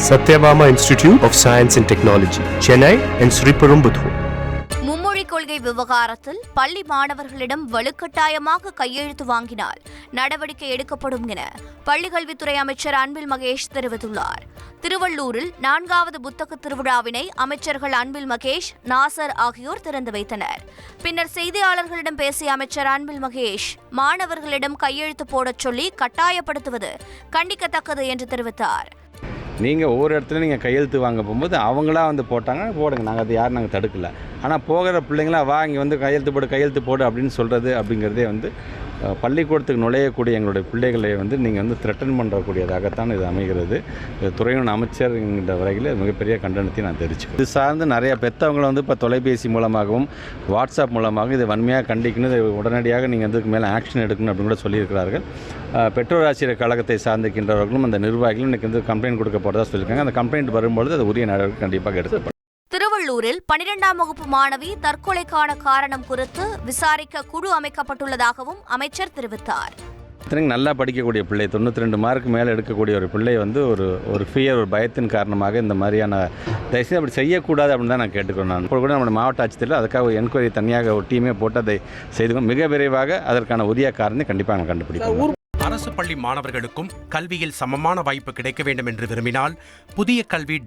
Satyabama Institute of Science and Technology, Chennai and Sriperumbudur. மும்மொழி கொள்கை விவகாரத்தில் பள்ளி மாணவர்களிடம் வலுக்கட்டாயமாக கையெழுத்து வாங்கினால் நடவடிக்கை எடுக்கப்படும் என பள்ளிக்கல்வித்துறை அமைச்சர் அன்பில் மகேஷ் தெரிவித்துள்ளார். திருவள்ளூரில் 4வது புத்தக திருவிழாவினை அமைச்சர்கள் அன்பில் மகேஷ், நாசர் ஆகியோர் திறந்து வைத்தனர். பின்னர் செய்தியாளர்களிடம் பேசிய அமைச்சர் அன்பில் மகேஷ், மாணவர்களிடம் கையெழுத்து போடச் சொல்லி கட்டாயப்படுத்துவது கண்டிக்கத்தக்கது என்று தெரிவித்தார். நீங்கள் ஒவ்வொரு இடத்துல நீங்கள் கையெழுத்து வாங்க போகும்போது அவங்களா வந்து போட்டாங்க, போடுங்க, நாங்கள் அது யாரும் நாங்கள் தடுக்கல. ஆனால் போகிற பிள்ளைங்களா வா இங்கே வந்து கையெழுத்து போடு அப்படின்னு சொல்கிறது அப்படிங்கிறதே வந்து பள்ளிக்கூடத்துக்கு நுழையக்கூடிய எங்களுடைய பிள்ளைகளை வந்து நீங்கள் வந்து த்ரெட்டன் பண்ணக்கூடியதாகத்தான் இது அமைகிறது. துறையின் அமைச்சர் என்கின்ற வரையில் மிகப்பெரிய கண்டனத்தை நான் தெரிவிச்சுக்கிறேன். இது சார்ந்து நிறைய பெற்றவங்களை வந்து இப்போ தொலைபேசி மூலமாகவும் வாட்ஸ்அப் மூலமாகவும் இதை வன்மையாக கண்டிக்கணும், இதை உடனடியாக நீங்கள் அதுக்கு மேலே ஆக்ஷன் எடுக்கணும் அப்படின்னு கூட சொல்லியிருக்கிறார்கள். பெற்றோர் ஆசிரியர் கழகத்தை சார்ந்திருக்கின்றவர்களும் அந்த நிர்வாகிகளும் இன்றைக்கி வந்து கம்ப்ளைண்ட் கொடுக்க போகிறதா சொல்லியிருக்காங்க. அந்த கம்ப்ளைண்ட் வரும்பொழுது அது உரிய நடவடிக்கை கண்டிப்பாக எடுக்கப்படும். திருவள்ளூரில் 12ஆம் வகுப்பு மாணவி தற்கொலைக்கான காரணம் குறித்து விசாரிக்க குழு அமைக்கப்பட்டுள்ளதாகவும் அமைச்சர் தெரிவித்தார். நல்லா படிக்கக்கூடிய பிள்ளை, 92 மார்க்கு மேலே எடுக்கக்கூடிய ஒரு பிள்ளை வந்து ஒரு ஃபியர், ஒரு பயத்தின் காரணமாக இந்த மாதிரியான தயவுசெய்து அப்படி செய்யக்கூடாது அப்படின்னு தான் நான் கேட்டுக்கிறேன். நான் இப்போ கூட நம்ம மாவட்ட ஆட்சியத்தில் அதுக்காக ஒரு என்கொயரி தனியாக ஒரு டீமே போட்டு அதை செய்துக்கணும். மிக விரைவாக அதற்கான உரிய காரணத்தை கண்டிப்பாக நான் கண்டுபிடிப்போம். அரசு பள்ளி மாணவர்களுக்கும் கல்வியில் சமமான வாய்ப்பு கிடைக்க வேண்டும் என்று விரும்பினால் புதிய கல்வி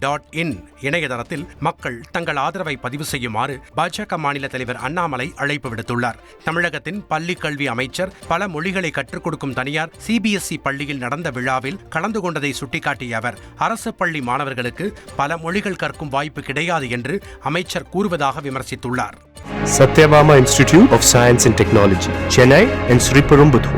.in இணையதளத்தில் மக்கள் தங்கள் ஆதரவை பதிவு செய்யுமாறு பாஜக மாநில தலைவர் அண்ணாமலை அழைப்பு விடுத்துள்ளார். தமிழகத்தின் பள்ளி கல்வி அமைச்சர் பல மொழிகளை கற்றுக் கொடுக்கும் தனியார் CBSE பள்ளியில் நடந்த விழாவில் கலந்து கொண்டதை சுட்டிக்காட்டிய அவர், அரசு பள்ளி மாணவர்களுக்கு பல மொழிகள் கற்கும் வாய்ப்பு கிடையாது என்று அமைச்சர் கூறுவதாக விமர்சித்துள்ளார். Satyabama Institute of Science and Technology, Chennai and Sriperumbudur.